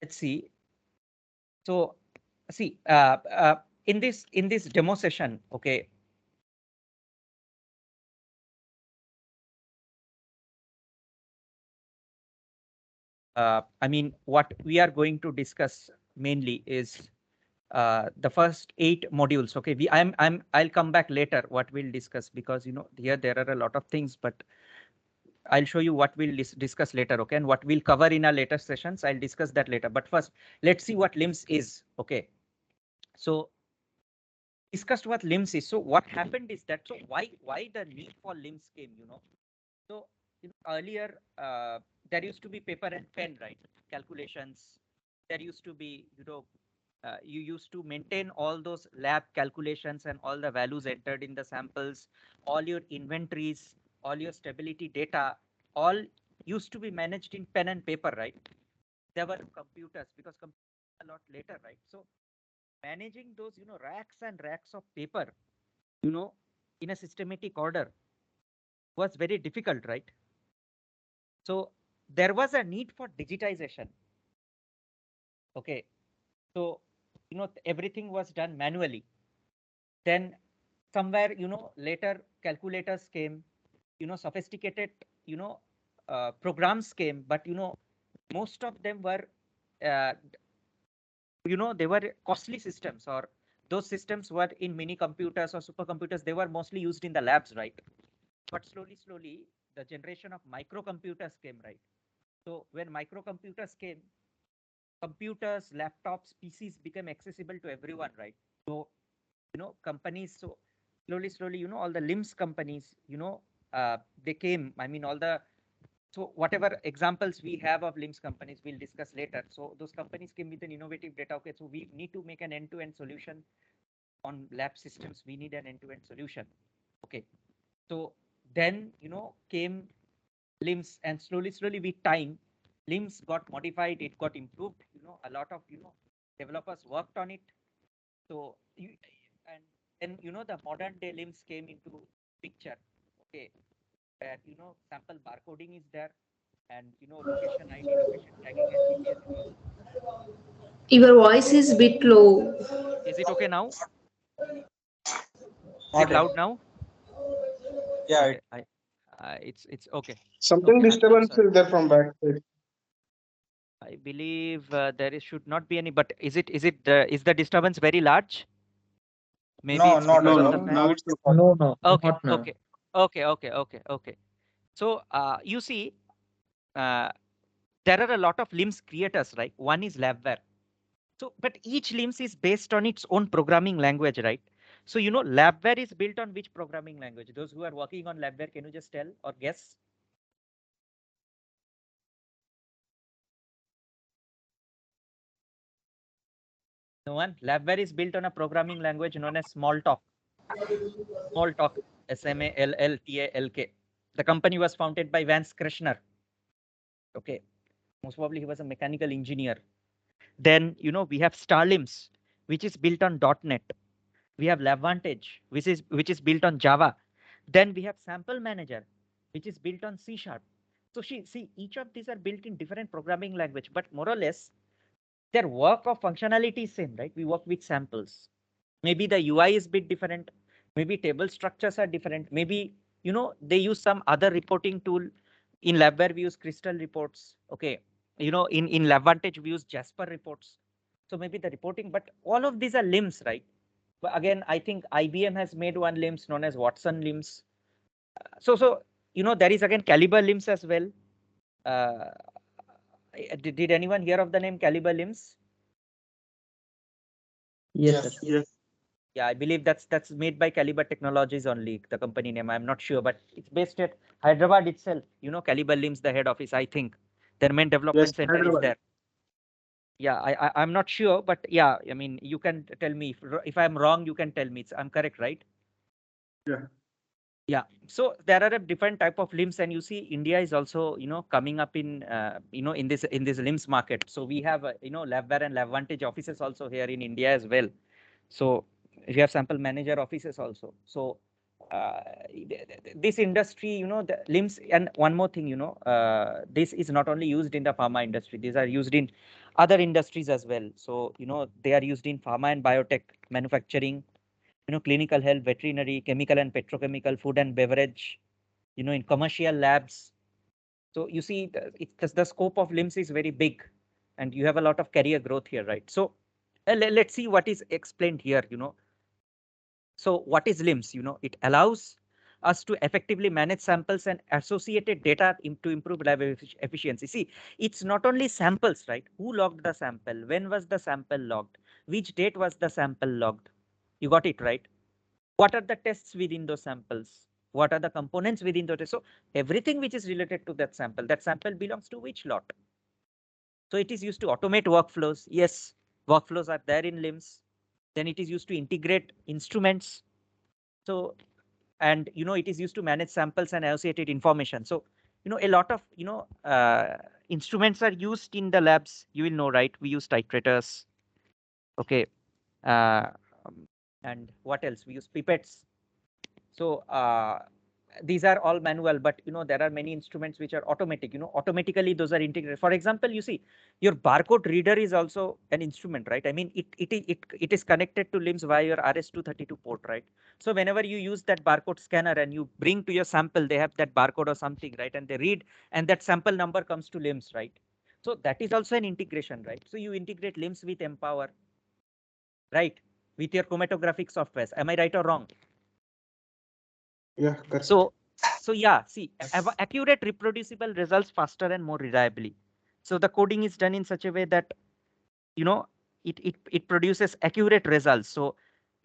let's see. So see, in this demo session, okay. I mean, what we are going to discuss mainly is the first 8 modules. Okay, I'll come back later what we'll discuss, because here there are a lot of things, but I'll show you what we'll discuss later. Okay, and what we'll cover in our later sessions, I'll discuss that later. But first, let's see what LIMS is. Okay, so discussed what LIMS is. So what happened is that, so why the need for LIMS came, So earlier there used to be paper and pen, right? Calculations. There used to be, you used to maintain all those lab calculations and all the values entered in the samples, all your inventories, all your stability data, all used to be managed in pen and paper, right? There were computers, because computers a lot later, right? So managing those, racks and racks of paper, in a systematic order was very difficult, right? So there was a need for digitization. Okay. So, everything was done manually. Then somewhere, later calculators came, sophisticated, programs came, but, most of them were, uh, they were costly systems, or those systems were in mini computers or supercomputers. They were mostly used in the labs, right? But slowly, the generation of microcomputers came, right? So when microcomputers came, computers, laptops, PCs became accessible to everyone, right? So, companies, so slowly, all the LIMS companies, they came. I mean, so whatever examples we have of LIMS companies, we'll discuss later. So those companies came with an innovative data. Okay, so we need to make an end-to-end solution on lab systems. We need an end-to-end solution. Okay, so then, came LIMS, and slowly with time, LIMS got modified, it got improved. A lot of developers worked on it. So and then, the modern day LIMS came into picture. Okay, where sample barcoding is there, and location ID, location tagging, and GPS is used. Your voice is bit low. Is it okay now? Is it Not yet. loud now? Yeah, Okay, it's okay. Something Okay, I'm disturbance sorry. is there from back side. I believe should not be any, but is the disturbance very large? Maybe no, it's not because at of No, the all. fan. Now it's No, no, Okay, not now. okay, okay. So you see, uh, there are a lot of LIMS creators, right? One is Labware. So, but each LIMS is based on its own programming language, right? So, Labware is built on which programming language? Those who are working on Labware, can you just tell or guess? No one. Labware is built on a programming language known as Smalltalk. Smalltalk, Smalltalk. The company was founded by Vance Krishner. Okay, most probably he was a mechanical engineer. Then, we have Starlims, which is built on .NET. We have Lavantage, which is built on Java. Then we have Sample Manager, which is built on C#. So see, each of these are built in different programming language, but more or less their work of functionality is same, right? We work with samples. Maybe the UI is a bit different. Maybe table structures are different. Maybe, they use some other reporting tool. In Labware, we use Crystal reports. Okay. In Lavantage, we use Jasper reports. So maybe the reporting, but all of these are LIMS, right? But again, I think IBM has made one LIMS known as Watson LIMS. So there is again Caliber LIMS as well. Uh, did anyone hear of the name Caliber LIMS? Yes, yes. sir. Yes. Yeah, I believe that's made by Caliber Technologies only, the company name. I'm not sure, but it's based at Hyderabad itself. Caliber LIMS, the head office, I think. Their main development Yes. center is there. Yeah, I'm not sure, but yeah, I mean, you can tell me if I'm wrong, you can tell me. I'm correct, right? Yeah. Yeah. So there are a different type of LIMS, and you see, India is also coming up in in this LIMS market. So we have Labware and Lavantage offices also here in India as well. So we have sample manager offices also. So uh, this industry, the LIMS, and one more thing, this is not only used in the pharma industry. These are used in other industries as well. So, they are used in pharma and biotech manufacturing, clinical health, veterinary, chemical and petrochemical, food and beverage, in commercial labs. So you see, the scope of LIMS is very big, and you have a lot of career growth here, right? So let's see what is explained here. So what is LIMS? It allows us to effectively manage samples and associated data to improve lab efficiency. See, it's not only samples, right? Who logged the sample? When was the sample logged? Which date was the sample logged? You got it, right? What are the tests within those samples? What are the components within those? So everything which is related to that sample belongs to which lot? So it is used to automate workflows. Yes, workflows are there in LIMS. Then it is used to integrate instruments. So, and it is used to manage samples and associated information. So, a lot of instruments are used in the labs. You will know, right? We use titrators. Okay. Uh, and what else? We use pipettes. So these are all manual, but there are many instruments which are automatic. Automatically those are integrated. For example, you see your barcode reader is also an instrument, right? I mean, it is connected to LIMS via your RS-232 port, right? So whenever you use that barcode scanner and you bring to your sample, they have that barcode or something, right? And they read, and that sample number comes to LIMS, right? So that is also an integration, right? So you integrate LIMS with Empower, right? With your chromatographic softwares. Am I right or wrong? Yeah, correct. So yeah, see, accurate reproducible results faster and more reliably. So the coding is done in such a way that it produces accurate results. So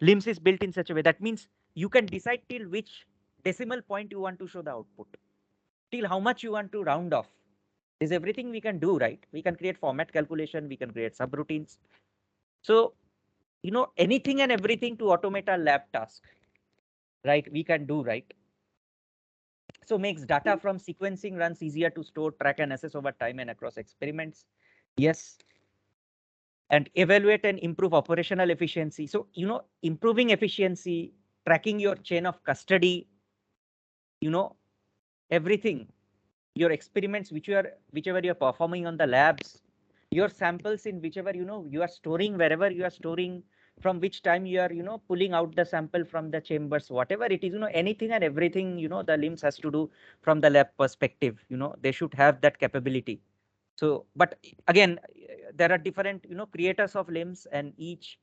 LIMS is built in such a way that means you can decide till which decimal point you want to show the output, till how much you want to round off. This is everything we can do, right? We can create format calculation, we can create subroutines. So anything and everything to automate our lab task, right? We can do, right? So makes data from sequencing runs easier to store, track, and assess over time and across experiments. Yes. And evaluate and improve operational efficiency. So, improving efficiency, tracking your chain of custody, everything, your experiments, whichever you're performing on the labs, your samples in whichever, you are storing, wherever you are storing, from which time you are, pulling out the sample from the chambers, whatever it is, anything and everything, the LIMS has to do from the lab perspective, they should have that capability. So, but again, there are different, creators of LIMS, and each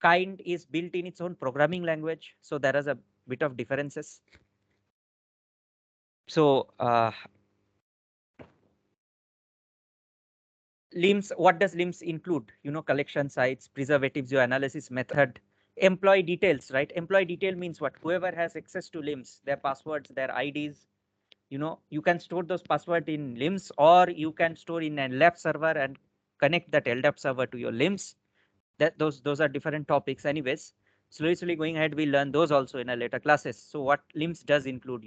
kind is built in its own programming language. So there is a bit of differences. So LIMS, what does LIMS include? Collection sites, preservatives, your analysis method, employee details, right? Employee detail means what? Whoever has access to LIMS, their passwords, their IDs, you can store those passwords in LIMS, or you can store in a lab server and connect that LDAP server to your LIMS. That those are different topics. Anyways, slowly going ahead, we'll learn those also in a later classes. So what LIMS does include,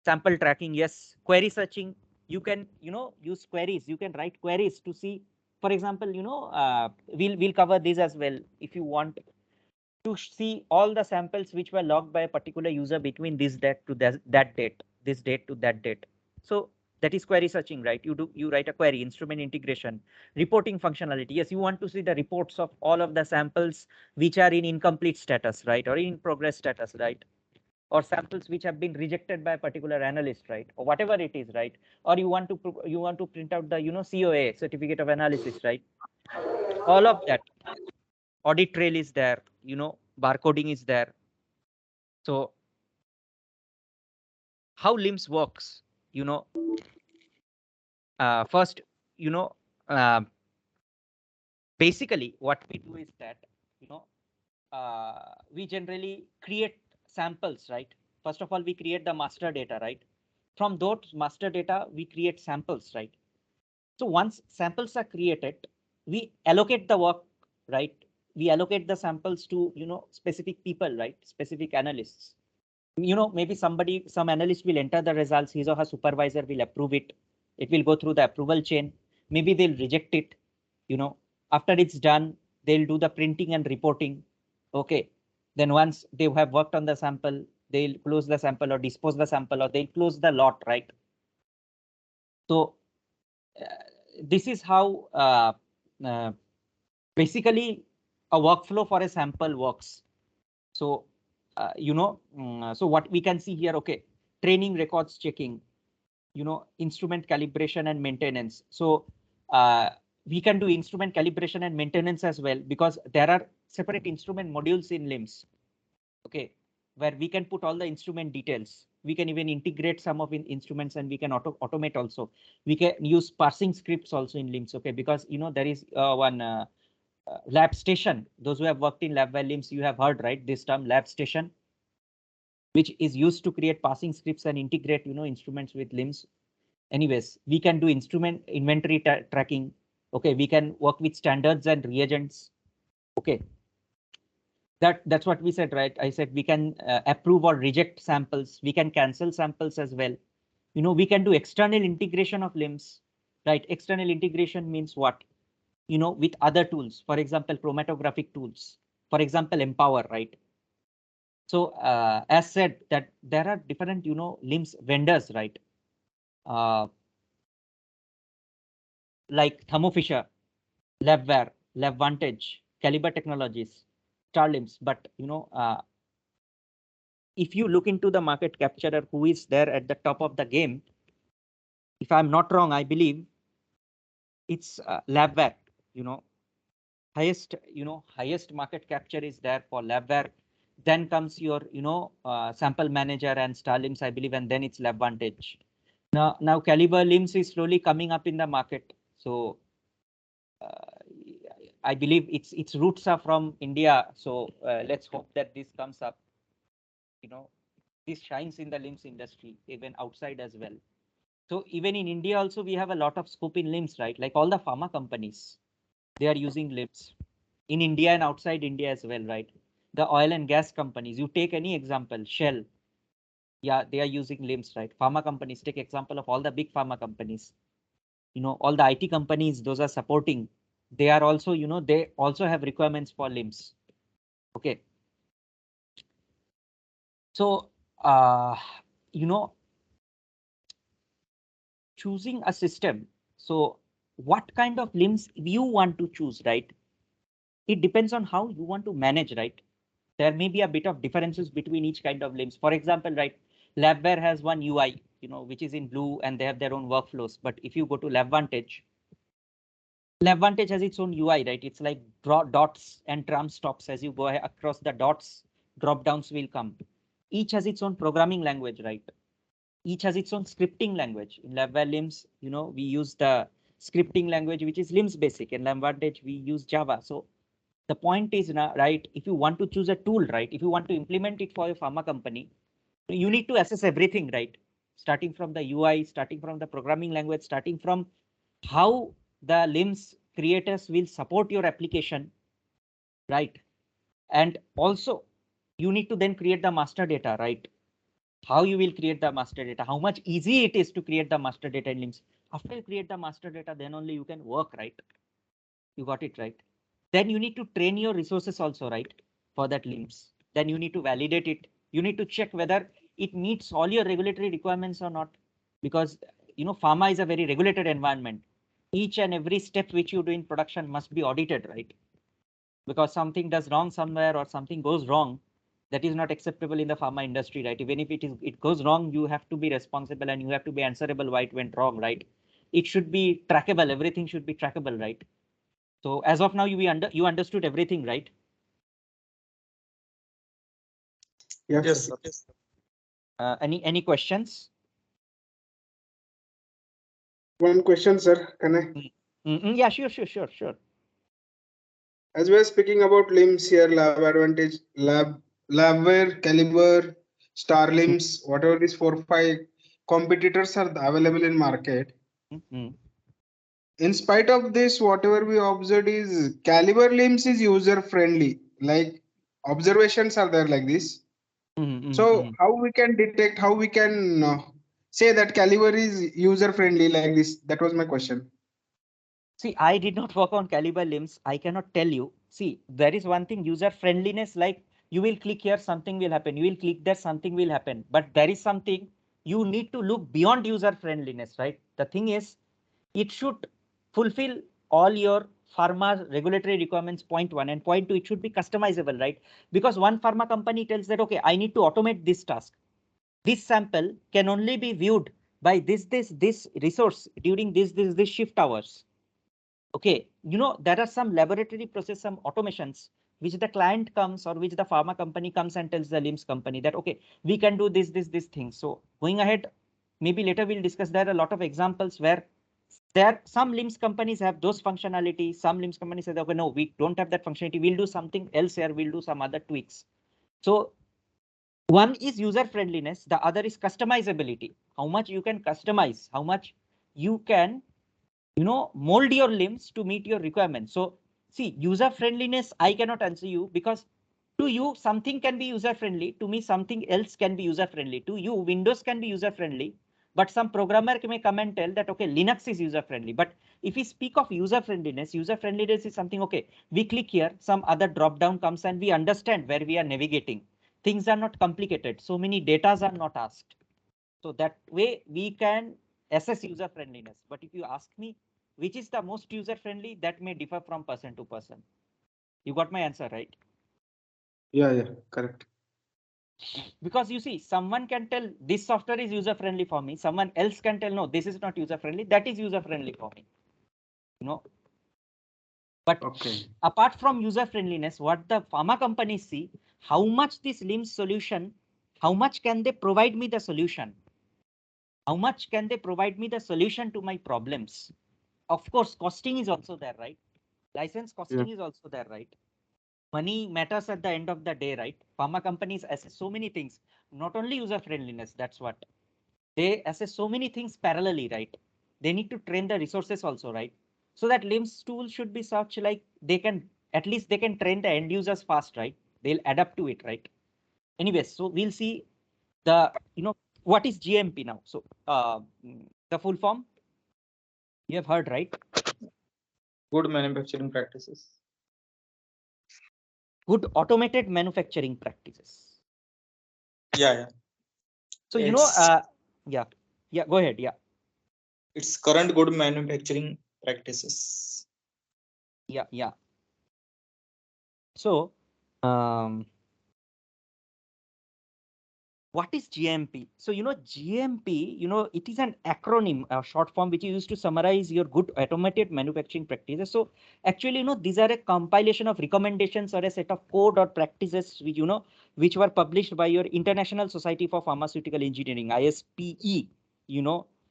sample tracking, yes, query searching. You can use queries, you can write queries to see, for example, we'll cover this as well. If you want to see all the samples which were logged by a particular user between this date to that date, this date to that date, so that is query searching, right? You write a query. Instrument integration, reporting functionality, yes, you want to see the reports of all of the samples which are in incomplete status, right, or in progress status, right, or samples which have been rejected by a particular analyst, right, or whatever it is, right, or you want to print out the COA, certificate of analysis, right, all of that. Audit trail is there, barcoding is there. So how LIMS works, first, you know uh, basically what we do is that we generally create samples, right? First of all, we create the master data, right? From those master data, we create samples, right? So once samples are created, we allocate the work, right? We allocate the samples to, specific people, right? Specific analysts. Maybe some analyst will enter the results, his or her supervisor will approve it. It will go through the approval chain. Maybe they'll reject it. After it's done, they'll do the printing and reporting. Okay. Then once they have worked on the sample, they'll close the sample or dispose the sample, or they'll close the lot, right? So this is how basically a workflow for a sample works. So, so what we can see here, okay, training records checking, instrument calibration and maintenance. So we can do instrument calibration and maintenance as well, because there are separate instrument modules in LIMS, okay, where we can put all the instrument details. We can even integrate some of instruments, and we can automate also. We can use parsing scripts also in LIMS, okay, because there is one lab station. Those who have worked in lab by LIMS, you have heard, right, this term lab station, which is used to create parsing scripts and integrate instruments with LIMS. Anyways, we can do instrument inventory tracking. Okay, we can work with standards and reagents. Okay, that's what we said, right? I said we can approve or reject samples. We can cancel samples as well. We can do external integration of LIMS, right? External integration means what? With other tools, for example, chromatographic tools, for example, Empower, right? So as said, that there are different, LIMS vendors, right? Like Thermo Fisher, Labware, LabVantage, Caliber Technologies, LIMS. But if you look into the market capturer, who is there at the top of the game, if I'm not wrong, I believe it's Labware. Highest market capture is there for Labware. Then comes your sample manager and LIMS, I believe, and then it's LabVantage. Now Caliber LIMS is slowly coming up in the market. So I believe its roots are from India. So let's hope that this comes up. This shines in the LIMS industry, even outside as well. So even in India also, we have a lot of scope in LIMS, right? Like all the pharma companies, they are using LIMS in India and outside India as well, right? The oil and gas companies, you take any example, Shell, yeah, they are using LIMS, right? Pharma companies, take example of all the big pharma companies. All the IT companies, those are supporting. They are also, they also have requirements for LIMS. Okay. So, choosing a system. So what kind of LIMS you want to choose, right? It depends on how you want to manage, right? There may be a bit of differences between each kind of LIMS. For example, right, Labware has one UI, which is in blue, and they have their own workflows. But if you go to LabVantage has its own UI, right? It's like dots and tram stops. As you go across the dots, drop downs will come. Each has its own programming language, right? Each has its own scripting language. In Labware LIMS, we use the scripting language, which is LIMS basic. In LabVantage, we use Java. So the point is now, right, if you want to choose a tool, right, if you want to implement it for a pharma company, you need to assess everything, right? Starting from the UI, starting from the programming language, starting from how the LIMS creators will support your application, right? And also, you need to then create the master data, right? How you will create the master data, how much easy it is to create the master data in LIMS. After you create the master data, then only you can work, right? You got it, right? Then you need to train your resources also, right? For that LIMS. Then you need to validate it. You need to check whether it meets all your regulatory requirements or not. Because, pharma is a very regulated environment. Each and every step which you do in production must be audited, right? Because something does wrong somewhere or something goes wrong, that is not acceptable in the pharma industry, right? Even if it goes wrong, you have to be responsible and you have to be answerable why it went wrong, right? It should be trackable. Everything should be trackable, right? So as of now, you understood everything, right? Yes, Yes, sir. sir. Any questions? One question, sir. Can I? Yeah, sure. As we are speaking about LIMS here, Labware, Caliber, LIMS, whatever these 4 5 competitors are available in market. Mm-hmm. In spite of this, whatever we observed is Caliber LIMS is user friendly. Like observations are there like this. So how we can detect, how we can say that Caliber is user friendly like this? That was my question. See, I did not work on Caliber LIMS. I cannot tell you. See, there is one thing, user friendliness, like you will click here, something will happen. You will click there, something will happen. But there is something you need to look beyond user friendliness, right? The thing is, it should fulfill all your pharma regulatory requirements, point 1, and point 2, it should be customizable, right? Because one pharma company tells that, okay, I need to automate this task. This sample can only be viewed by this resource during this shift hours. Okay, there are some laboratory process, some automations which the client comes or which the pharma company comes and tells the LIMS company that, okay, we can do this thing. So going ahead, maybe later we'll discuss, there are a lot of examples where some LIMS companies have those functionalities. Some LIMS companies say, okay, no, we don't have that functionality. We'll do something else here. We'll do some other tweaks. So one is user friendliness. The other is customizability. How much you can customize, how much you can, mold your LIMS to meet your requirements. So see, user friendliness, I cannot answer you, because to you, something can be user friendly. To me, something else can be user friendly. To you, Windows can be user friendly. But some programmer may come and tell that, okay, Linux is user friendly. But if we speak of user friendliness is something, okay, we click here, some other drop down comes and we understand where we are navigating. Things are not complicated. So many datas are not asked. So that way we can assess user friendliness. But if you ask me, which is the most user friendly, that may differ from person to person. You got my answer, right? Yeah, correct. Because you see, someone can tell this software is user friendly for me. Someone else can tell, no, this is not user friendly. That is user friendly for me. But okay, apart from user friendliness, what the pharma companies see, how much this LIMS solution, how much can they provide me the solution? How much can they provide me the solution to my problems? Of course, costing is also there, right? License costing is also there, right? Money matters at the end of the day, right? Pharma companies assess so many things, not only user friendliness. That's what they assess, so many things parallelly, right? They need to train the resources also, right? So that LIMS tool should be such like they can, at least they can train the end users fast, right? They'll adapt to it, right? Anyways, so we'll see the, what is GMP now. So the full form you have heard, right? Good manufacturing practices. Good automated manufacturing practices. Yeah. So, yeah, go ahead. Yeah. It's current good manufacturing practices. Yeah. So, what is GMP? So, GMP, it is an acronym, a short form which is used to summarize your good automated manufacturing practices. So actually, these are a compilation of recommendations or a set of code or practices which, which were published by your International Society for Pharmaceutical Engineering, ISPE,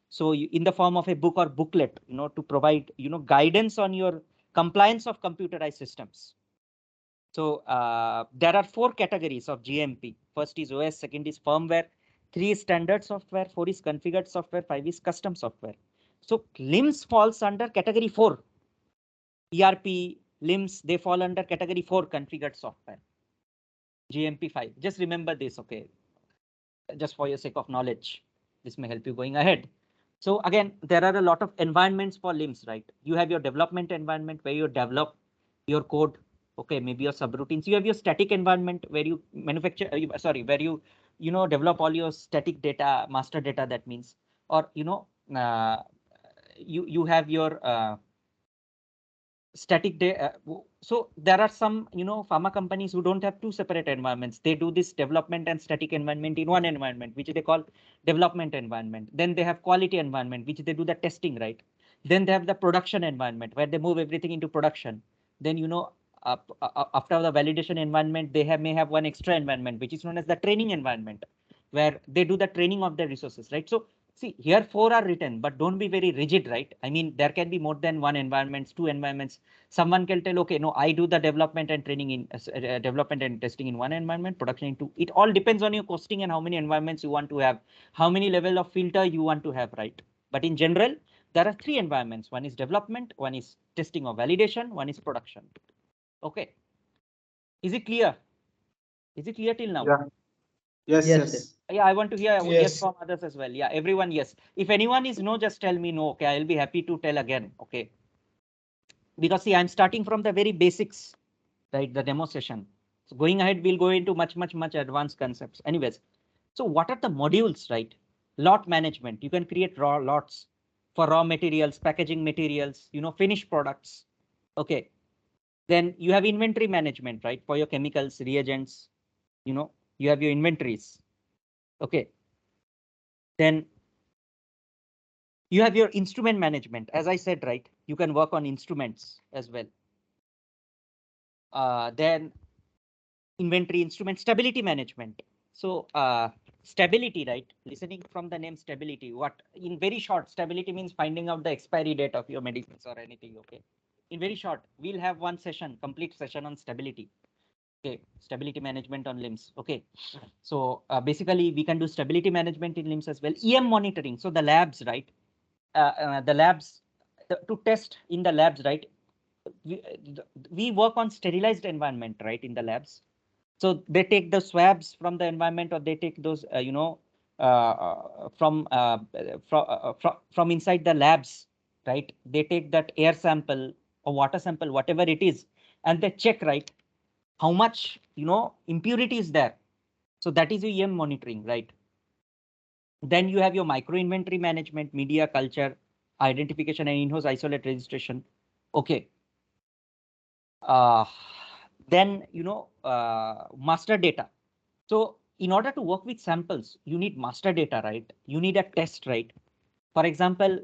so in the form of a book or booklet, to provide, guidance on your compliance of computerized systems. So there are 4 categories of GMP. First is OS, second is firmware, 3 is standard software, 4 is configured software, 5 is custom software. So LIMS falls under category 4. ERP, LIMS, they fall under category 4, configured software. GMP 5. Just remember this, okay? Just for your sake of knowledge, this may help you going ahead. So again, there are a lot of environments for LIMS, right? You have your development environment where you develop your code. Okay, maybe your subroutines. You have your static environment where you manufacture, where you, develop all your static data, master data, that means, or, you have your static data. So there are some, pharma companies who don't have 2 separate environments. They do this development and static environment in one environment, which they call development environment. Then they have quality environment, which they do the testing, right? Then they have the production environment where they move everything into production. Then, after the validation environment, they may have one extra environment, which is known as the training environment, where they do the training of the resources, right? So see, here 4 are written, but don't be very rigid, right? I mean, there can be more than 1 environments, 2 environments. Someone can tell, okay, no, I do the development and training in development and testing in 1 environment, production in 2. It all depends on your costing and how many environments you want to have, how many level of filter you want to have, right? But in general, there are 3 environments. One is development, one is testing or validation, one is production. Okay. Is it clear? Is it clear till now? Yeah. Yes. Yeah, I want to hear Yes. yes from others as well. Yeah, everyone, yes. If anyone is no, just tell me no. Okay, I'll be happy to tell again. Okay. Because see, I'm starting from the very basics, right? The demo session. So going ahead, we'll go into much advanced concepts. Anyways, so what are the modules, right? Lot management. You can create raw lots. for raw materials, packaging materials, finished products. Okay. Then you have inventory management, right? For your chemicals, reagents, you have your inventories. Okay. Then you have your instrument management. As I said, right? You can work on instruments as well. Then inventory, instrument, stability management. So stability, right? Listening from the name stability, what in very short, stability means finding out the expiry date of your medicines or anything. Okay. In very short, we'll have one session, complete session on stability. Okay, stability management on LIMS. Okay, so basically we can do stability management in LIMS as well. EM monitoring. So the labs, right? The labs to test in the labs, right? We work on sterilized environment, right? In the labs. So they take the swabs from the environment, or they take those, from inside the labs, right? They take that air sample or water sample, whatever it is, and they check, right? How much, impurity is there. So that is your EM monitoring, right? Then you have your micro inventory management, media culture, identification, and in-house isolate registration. Okay. Then, master data. So in order to work with samples, you need master data, right? You need a test, right? For example,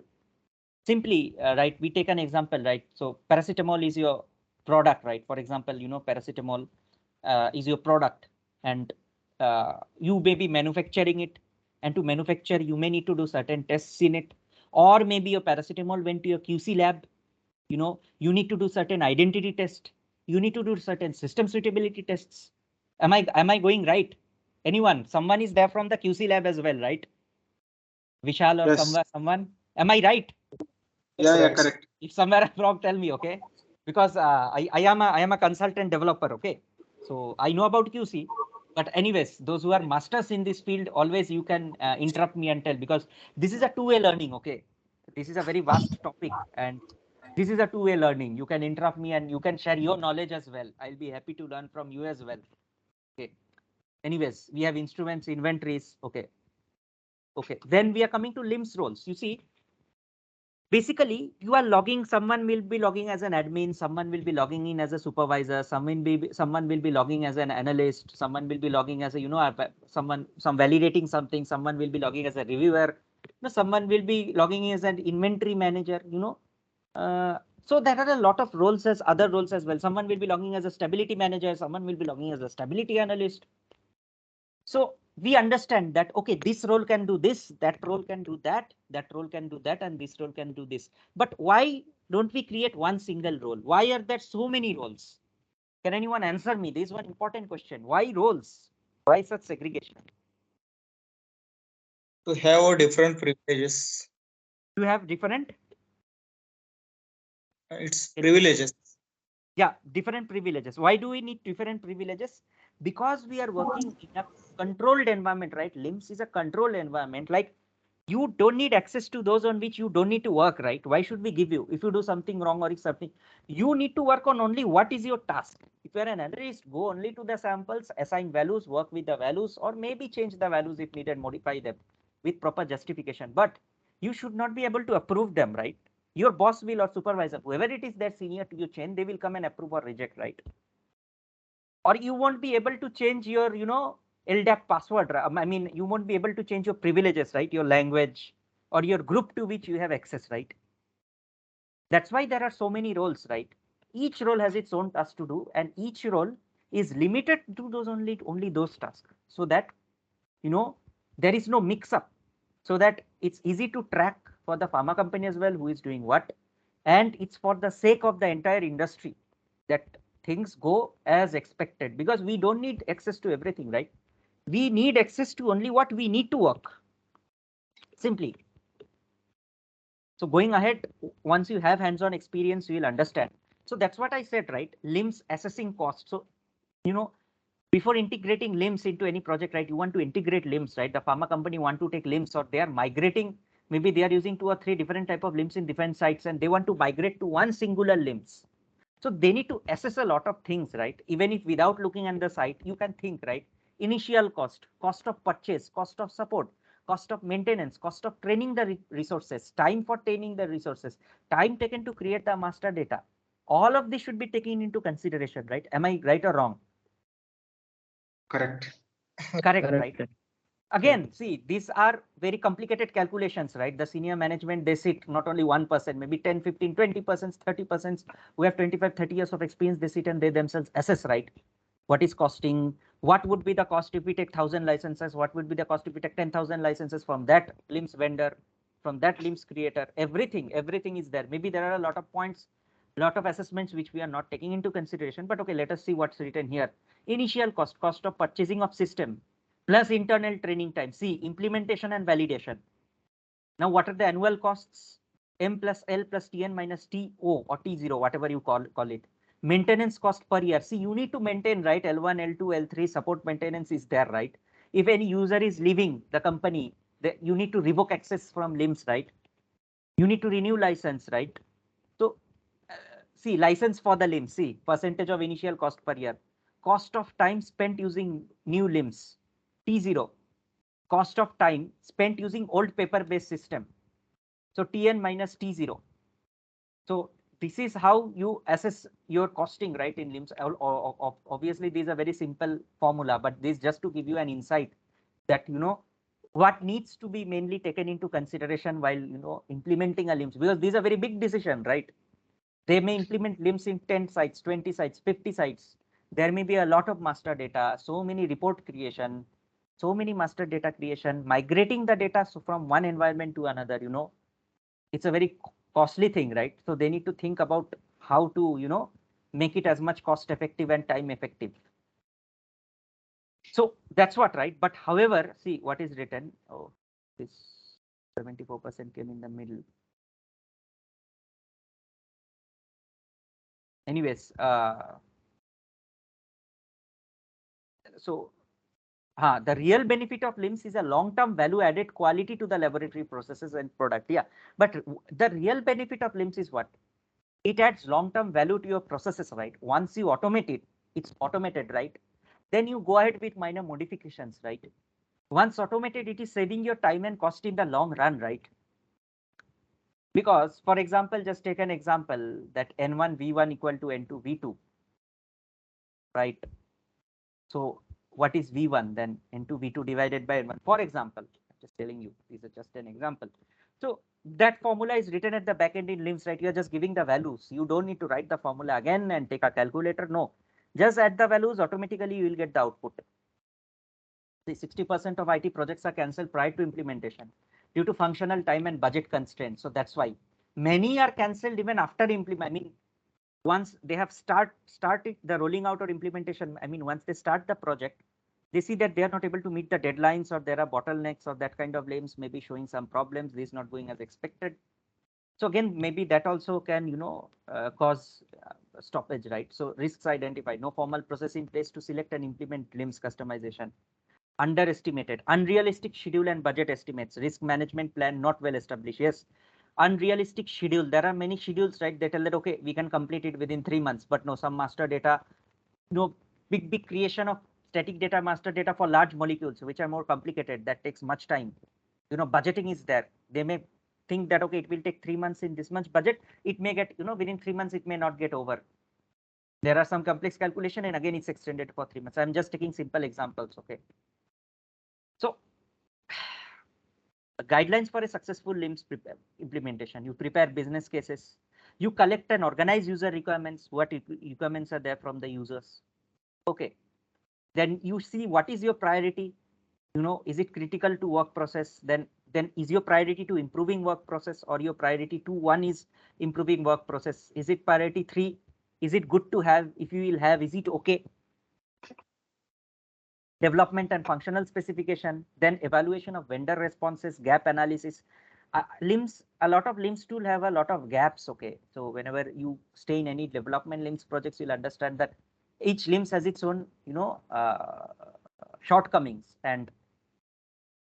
simply, right, we take an example, right? So paracetamol is your product, right? For example, paracetamol is your product, and you may be manufacturing it, and to manufacture you may need to do certain tests in it, or maybe your paracetamol went to your QC lab. You need to do certain identity test, you need to do certain system suitability tests. Am I going right? Anyone? Someone is there from the QC lab as well, right? Vishal or Yes. someone? Am I right? Yeah, Yes. correct. If somewhere I'm wrong, tell me, okay? Because I am a consultant developer, okay? So I know about QC, but anyways, those who are masters in this field, always you can interrupt me and tell, because this is a two-way learning, okay? This is a very vast topic, and this is a two-way learning. You can interrupt me and you can share your knowledge as well. I'll be happy to learn from you as well. Okay. Anyways, we have instruments, inventories. Okay. Okay. Then we are coming to LIMS roles. You see, basically you are logging, someone will be logging as an admin, someone will be logging in as a supervisor, someone will be logging as an analyst, someone will be logging as a, some validating something, someone will be logging as a reviewer, someone will be logging in as an inventory manager, so there are a lot of roles as other roles as well. Someone will be logging as a stability manager, someone will be logging as a stability analyst. So we understand that, okay, this role can do this, that role can do that, that role can do that, and this role can do this. But why don't we create one single role? Why are there so many roles? Can anyone answer me? This is one important question. Why roles? Why such segregation? To have different privileges. You have different? It's privileges. Yeah, different privileges. Why do we need different privileges? Because we are working in a controlled environment, right? LIMS is a controlled environment. Like, you don't need access to those on which you don't need to work, right? Why should we give you? If you do something wrong or if something, you need to work on only what is your task. If you're an analyst, go only to the samples, assign values, work with the values, or maybe change the values if needed, modify them with proper justification. But you should not be able to approve them, right? Your boss will, or supervisor, whoever it is that senior to your chain, they will come and approve or reject, right? Or you won't be able to change your, LDAP password. I mean, you won't be able to change your privileges, right? Your language or your group to which you have access, right? That's why there are so many roles, right? Each role has its own task to do, and each role is limited to those only those tasks, so that there is no mix up, so that it's easy to track for the pharma company as well who is doing what, and it's for the sake of the entire industry that things go as expected, because we don't need access to everything, right? We need access to only what we need to work, simply. So going ahead, once you have hands-on experience, you will understand. So that's what I said, right? LIMS assessing cost. So, before integrating LIMS into any project, right, you want to integrate LIMS, right? The pharma company want to take LIMS, or they are migrating, maybe they are using 2 or 3 different type of LIMS in different sites, and they want to migrate to one singular LIMS. So they need to assess a lot of things, right? Even if without looking at the site, you can think, right? Initial cost, cost of purchase, cost of support, cost of maintenance, cost of training the resources, time for training the resources, time taken to create the master data. All of this should be taken into consideration, right? Am I right or wrong? Correct. Correct, right? Again, see, these are very complicated calculations, right? The senior management, they sit not only 1%, maybe 10, 15, 20%, 30%, who have 25, 30 years of experience, they sit and they themselves assess, right? What is costing? What would be the cost if we take 1,000 licenses? What would be the cost if we take 10,000 licenses from that LIMS vendor, from that LIMS creator? Everything is there. Maybe there are a lot of points, lot of assessments which we are not taking into consideration, but okay, let us see what's written here. Initial cost, cost of purchasing of system, plus internal training time. See, implementation and validation. Now, what are the annual costs? M plus L plus Tn minus TO or T0, whatever you call it. Maintenance cost per year. See, you need to maintain, right? L1, L2, L3 support maintenance is there, right? If any user is leaving the company, you need to revoke access from LIMS, right? You need to renew license, right? So, see, license for the LIMS. See, percentage of initial cost per year. Cost of time spent using new LIMS, T0. Cost of time spent using old paper-based system. So Tn minus T0. So this is how you assess your costing, right, in LIMS. Obviously, these are very simple formula, but this just to give you an insight that, what needs to be mainly taken into consideration while, implementing a LIMS, because these are very big decision, right? They may implement LIMS in 10 sites, 20 sites, 50 sites. There may be a lot of master data, so many report creation, so many master data creation, migrating the data from one environment to another, it's a very costly thing, right? So they need to think about how to, make it as much cost effective and time effective. So that's what, right? But however, see what is written. Oh, this 74% came in the middle. Anyways, so the real benefit of LIMS is a long-term value added quality to the laboratory processes and product. Yeah, but the real benefit of LIMS is what? It adds long-term value to your processes, right? Once you automate it, it's automated, right? Then you go ahead with minor modifications, right? Once automated, it is saving your time and cost in the long run, right? Because, for example, just take an example that N1 V1 equal to N2 V2, right? So what is V1 then? N2 V2 divided by N1. For example, I'm just telling you, these are just an example. So that formula is written at the back end in LIMS, right? You're just giving the values. You don't need to write the formula again and take a calculator. No, just add the values, automatically you will get the output. The 60% of IT projects are cancelled prior to implementation due to functional time and budget constraints. So that's why many are cancelled even after implement. I mean, once they have started the rolling out or implementation, I mean, once they start the project, they see that they are not able to meet the deadlines, or there are bottlenecks, or that kind of LIMS may be showing some problems. This is not going as expected. So again, maybe that also can, cause stoppage, right? So risks identified, no formal process in place to select and implement LIMS customization. Underestimated, unrealistic schedule and budget estimates, risk management plan not well established. Yes, unrealistic schedule. There are many schedules, right? They tell that, okay, we can complete it within 3 months, but no, some master data, big creation of static data, master data for large molecules, which are more complicated, that takes much time. Budgeting is there. They may think that, okay, it will take 3 months in this much budget. It may get, within 3 months, it may not get over. There are some complex calculation, and again, it's extended for 3 months. I'm just taking simple examples, okay? So guidelines for a successful LIMS implementation. You prepare business cases. You collect and organize user requirements. What requirements are there from the users? Okay. Then you see what is your priority. Is it critical to work process? Then is your priority to improving work process, or your priority 2, 1 is improving work process? Is it priority 3? Is it good to have? If you will have, is it okay? Development and functional specification, then evaluation of vendor responses, gap analysis. LIMS, a lot of LIMS tool have a lot of gaps. Okay, so whenever you stay in any development LIMS projects, you'll understand that each LIMS has its own, shortcomings, and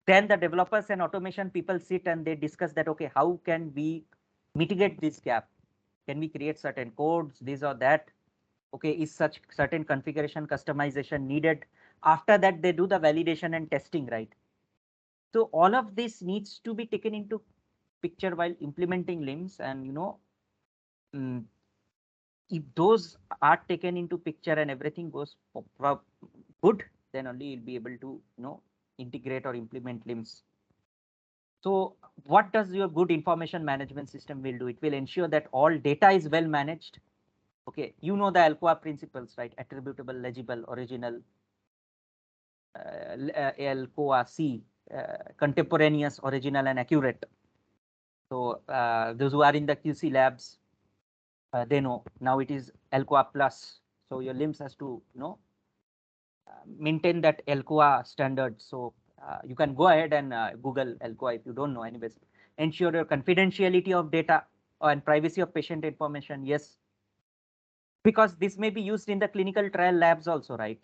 then the developers and automation people sit and they discuss that, okay, how can we mitigate this gap? Can we create certain codes, this or that? Okay, is such certain configuration customization needed? After that, they do the validation and testing, right? So all of this needs to be taken into picture while implementing LIMS, and if those are taken into picture and everything goes good, then only you'll be able to integrate or implement LIMS. So what does your good information management system will do? It will ensure that all data is well managed. Okay, the ALCOA principles, right? Attributable, legible, original, ALCOA C, contemporaneous, original, and accurate. So those who are in the QC labs, they know now it is ALCOA plus. So your LIMS has to maintain that ALCOA standard. So you can go ahead and Google ALCOA if you don't know. Anyways, ensure your confidentiality of data and privacy of patient information. Yes, because this may be used in the clinical trial labs also, right?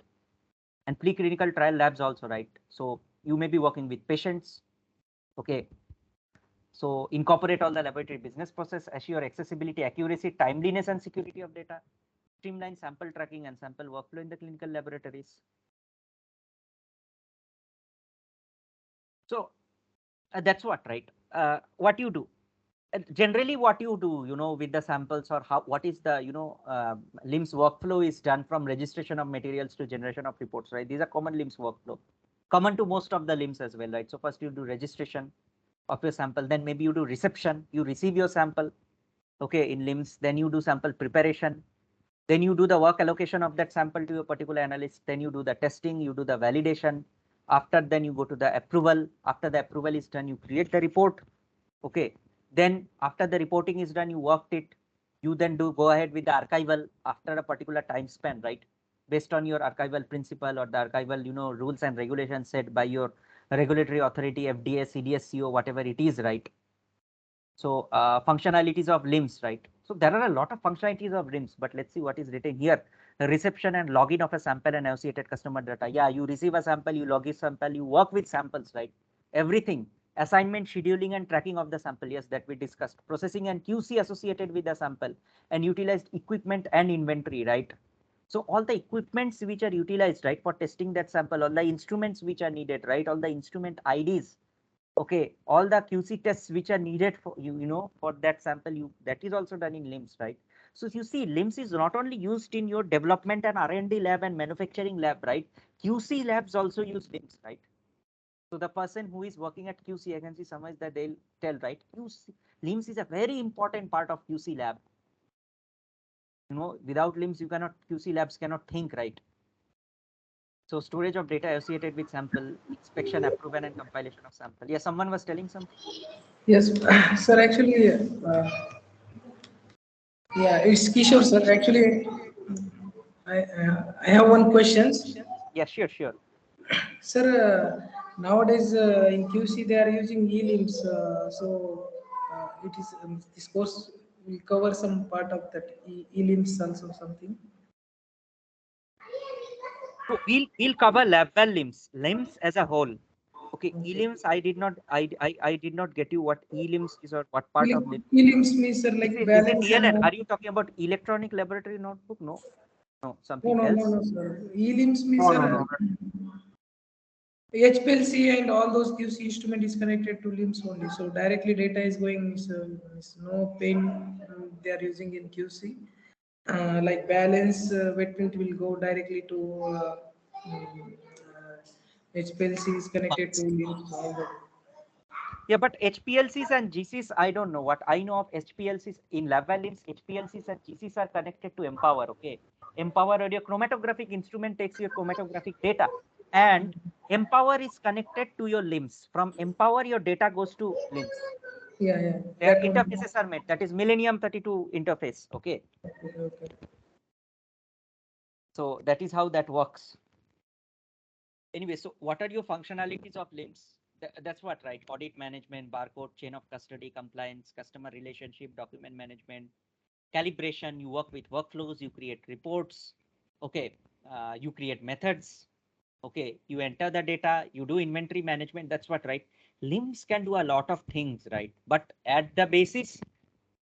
And preclinical trial labs also, right? So you may be working with patients. Okay. So incorporate all the laboratory business process, assure accessibility, accuracy, timeliness, and security of data, streamline sample tracking and sample workflow in the clinical laboratories. So that's what, right? What you do. Generally, what you do, with the samples, or what is the, LIMS workflow is done from registration of materials to generation of reports, right? These are common LIMS workflow, common to most of the LIMS as well, right? So first you do registration of your sample, then maybe you do reception, you receive your sample, okay, in LIMS, then you do sample preparation, then you do the work allocation of that sample to a particular analyst, then you do the testing, you do the validation, after then you go to the approval, after the approval is done, you create the report, okay, then after the reporting is done, you worked it, you then go ahead with the archival after a particular time span, right, based on your archival principle or the archival rules and regulations set by your regulatory authority, FDA, CDSCO, whatever it is, right? So functionalities of LIMS, right? So there are a lot of functionalities of LIMS, but let's see what is written here. The reception and login of a sample and associated customer data. Yeah, you receive a sample, you log a sample, you work with samples, right? Everything. Assignment, scheduling, and tracking of the sample. Yes, that we discussed. Processing and QC associated with the sample, and utilized equipment and inventory, right? So all the equipments which are utilized, right, for testing that sample, all the instruments which are needed, right, all the instrument IDs, okay, all the QC tests which are needed for for that sample, that is also done in LIMS, right? So you see, LIMS is not only used in your development and R&D lab and manufacturing lab, right? QC labs also use LIMS, right? So the person who is working at QC, I can see sometimes that they'll tell, right, QC, LIMS is a very important part of QC lab. Without LIMS, you cannot, QC labs cannot think, right? So storage of data associated with sample, inspection, approval, and compilation of sample. Yeah, someone was telling something. Yes, sir. Actually, yeah, it's Kishore, sir. Actually, I have one question, Yeah, sure. sir. Nowadays, in QC, they are using ELIMS. So it is this course will cover some part of that ELIMS also something. So we'll cover level LIMS as a whole. Okay, Okay. ELIMS, I did not get you what ELIMS is or what part of LIMS. ELIMS means, sir, like Is it balance and ELN? all. Are you talking about electronic laboratory notebook? No, No, something no, no, else. no, sir. ELIMS means, No, sir, no, no. HPLC and all those QC instrument is connected to LIMS only. So directly data is going, is no pain they are using in QC. Like balance, wet print will go directly to HPLC is connected to LIMS. All that. Yeah, but HPLCs and GCs, I don't know. What I know of HPLCs in level LIMS, HPLCs and GCs are connected to Empower. Okay, Empower or your chromatographic instrument takes your chromatographic data, and Empower is connected to your LIMS. From Empower, your data goes to LIMS. Yeah, yeah. Their That one. interfaces are made. That is Millennium 32 interface. Okay. Okay, okay. So that is how that works. Anyway, so what are your functionalities of LIMS? That's what, right? Audit management, barcode, chain of custody, compliance, customer relationship, document management, calibration. You work with workflows, you create reports. Okay. You create methods. Okay. You enter the data, you do inventory management. That's what, right? LIMS can do a lot of things, right? But at the basis,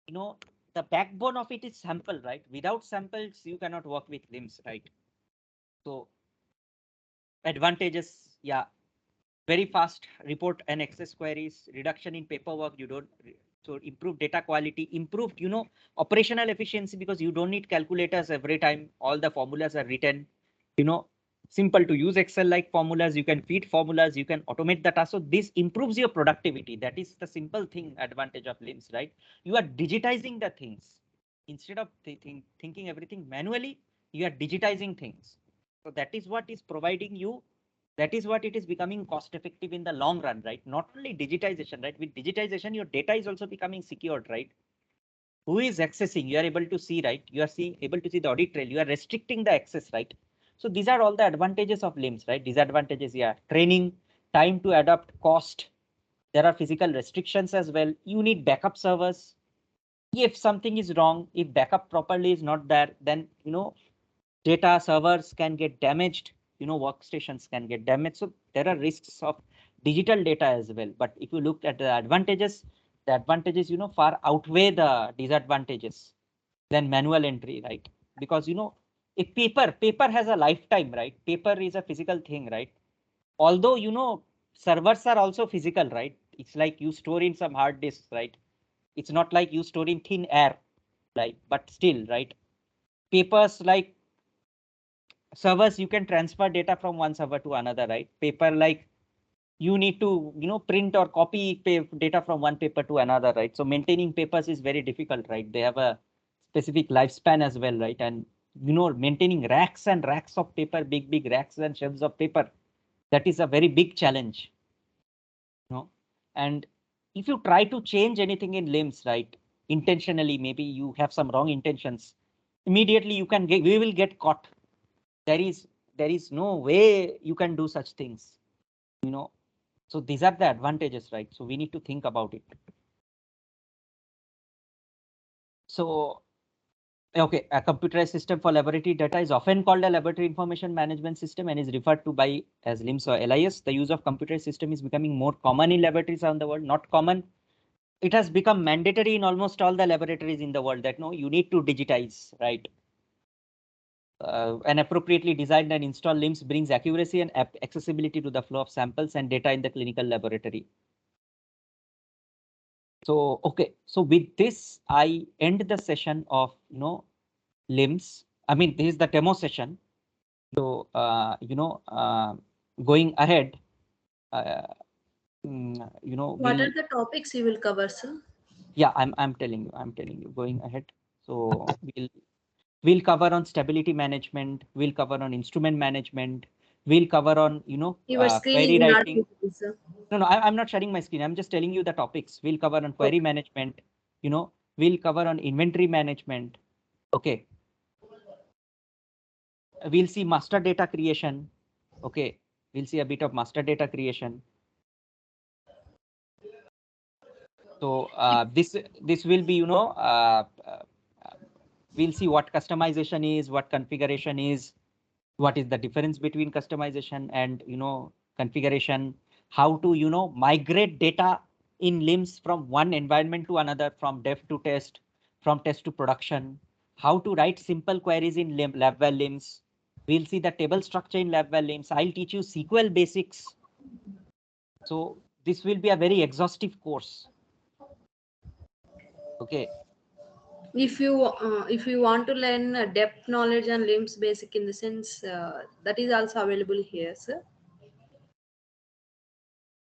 the backbone of it is sample, right? Without samples, you cannot work with LIMS, right? So advantages, yeah. very fast report and access queries, reduction in paperwork. You don't, so improved data quality, improved, operational efficiency, because you don't need calculators every time all the formulas are written, simple to use Excel like formulas. You can feed formulas, you can automate the task. So this improves your productivity. That is the simple thing advantage of LIMS, right? You are digitizing the things instead of thinking everything manually. You are digitizing things. So that is what is providing you, that is what it is becoming cost effective in the long run, right? Not only digitization, right? With digitization, your data is also becoming secured, right? Who is accessing? You are able to see, right? You are able to see the audit trail. You are restricting the access, right? So these are all the advantages of LIMS, right? Disadvantages, yeah. Training, time to adapt, cost. There are physical restrictions as well. You need backup servers. If something is wrong, if backup properly is not there, then, data servers can get damaged, workstations can get damaged. So there are risks of digital data as well. But if you look at the advantages, far outweigh the disadvantages than manual entry, right? Because, if paper has a lifetime, right? Paper is a physical thing, right? Although, servers are also physical, right? It's like you store in some hard disks, right? It's not like you store in thin air, like, but still, right? Papers, like servers, you can transfer data from one server to another, right? Paper, like you need to, print or copy data from one paper to another, right? So maintaining papers is very difficult, right? They have a specific lifespan as well, right? And, maintaining racks and racks of paper, big racks and shelves of paper, that is a very big challenge, and if you try to change anything in LIMS, right, intentionally, maybe you have some wrong intentions, immediately we will get caught. There is no way you can do such things, so these are the advantages, right? So we need to think about it. So, okay, a computerized system for laboratory data is often called a laboratory information management system and is referred to by as LIMS or LIS. The use of computerized system is becoming more common in laboratories around the world. Not common, it has become mandatory in almost all the laboratories in the world that no, you need to digitize, right? An appropriately designed and installed LIMS brings accuracy and accessibility to the flow of samples and data in the clinical laboratory. So, okay, so with this, I end the session of, LIMS. I mean, this is the demo session. So, going ahead, What are the topics you will cover, sir? yeah, I'm telling you, going ahead. So we'll cover on stability management, we'll cover on instrument management, we'll cover on, Your screen query is not writing. visible, sir. No, I'm not sharing my screen. I'm just telling you the topics. We'll cover on query management, we'll cover on inventory management. Okay. We'll see master data creation. Okay. We'll see a bit of master data creation. So this will be, we'll see what customization is, what configuration is, what is the difference between customization and, configuration, how to, migrate data in LIMS from one environment to another, from dev to test, from test to production, how to write simple queries in LabVal LIMS. We'll see the table structure in LabVal LIMS. I'll teach you SQL basics. So this will be a very exhaustive course. Okay. If you want to learn depth knowledge and LIMS basic in the sense that is also available here, sir.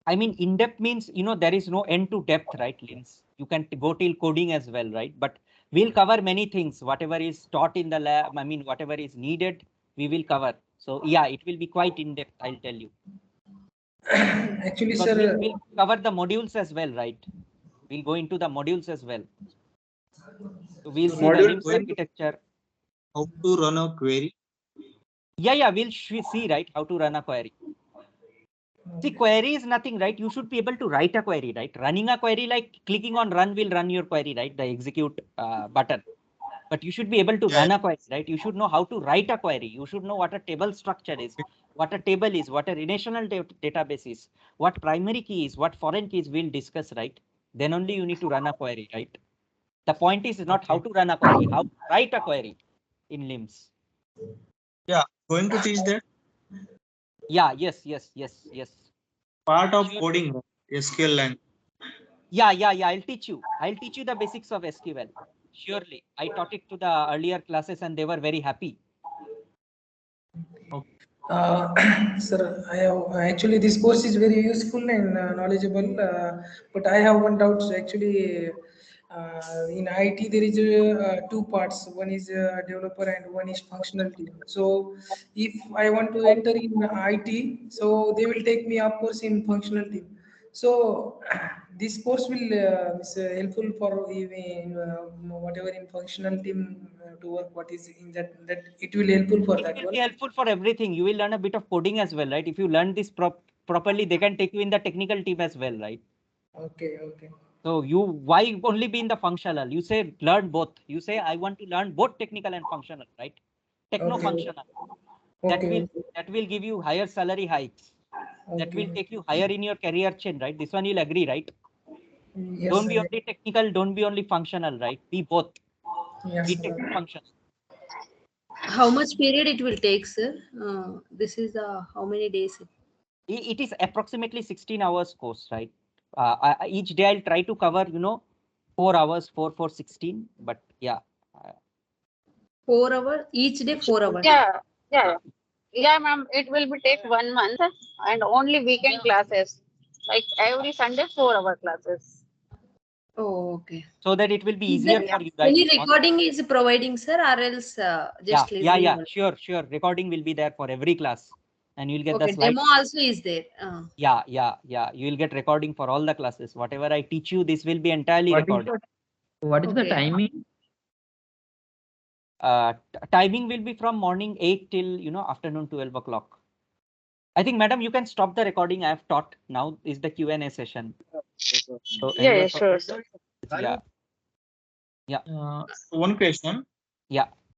I mean, in-depth means, there is no end to depth, right, LIMS? You can go till coding as well, right? But we'll cover many things, whatever is taught in the lab, I mean, whatever is needed, we will cover. So yeah, it will be quite in-depth, I'll tell you. Actually, Because sir, we'll cover the modules as well, right? We'll go into the modules as well. So we'll see the Module LIMS 12, architecture. how to run a query. Yeah, we'll see, right, how to run a query. See, query is nothing, right? You should be able to write a query, right? Running a query, like clicking on run will run your query, right? The execute button. But you should be able to run a query, right? You should know how to write a query. You should know what a table structure is, what a table is, what a relational database is, what primary key is, what foreign keys we'll discuss, right? Then only you need to run a query, right? The point is not how to run a query, how to write a query in LIMS. Yeah, going to teach that. Yeah, yes. part of coding, SQL language. Yeah. I'll teach you the basics of SQL. Surely. I taught it to the earlier classes and they were very happy. Sir, I have actually this course is very useful and knowledgeable, but I have one doubt. Actually, in IT there is two parts. One is developer and one is functional team. So, if I want to enter in IT, so they will take me, of course, in functional team. So, this course will is helpful for even whatever in functional team to work. What is in that it will helpful for that It will one. be helpful for everything. You will learn a bit of coding as well, right? If you learn this properly, they can take you in the technical team as well, right? Okay. So why only be in the functional? You say learn both. You say I want to learn both technical and functional, right? Techno-functional. Okay. That will give you higher salary hikes. That will take you higher in your career chain, right? This one you'll agree, right? Yes, Don't be sir. only technical, don't be only functional, right? Be both. Yes, Be sir. techno-functional. How much period it will take, sir? This is how many days? It is approximately 16 hours course, right? Each day I'll try to cover, 4 hours, 4 16. But yeah. 4 hours each day. 4 hours. Yeah, ma'am. It will be take 1 month and only weekend classes. Like every Sunday, 4-hour classes. Oh, okay. So that it will be Is easier there for you, right? any recording is providing, sir, or else just listening? Yeah. only? Sure. Recording will be there for every class, and you'll get Okay, the slides. demo also is there. Yeah. You will get recording for all the classes. Whatever I teach you, this will be entirely recorded. What is the Okay. timing? Timing will be from morning 8 till afternoon 12 o'clock. I think, madam, you can stop the recording. I have taught. Now is the Q&A session. So Yeah, sure, sir. Yeah. One question. Yeah.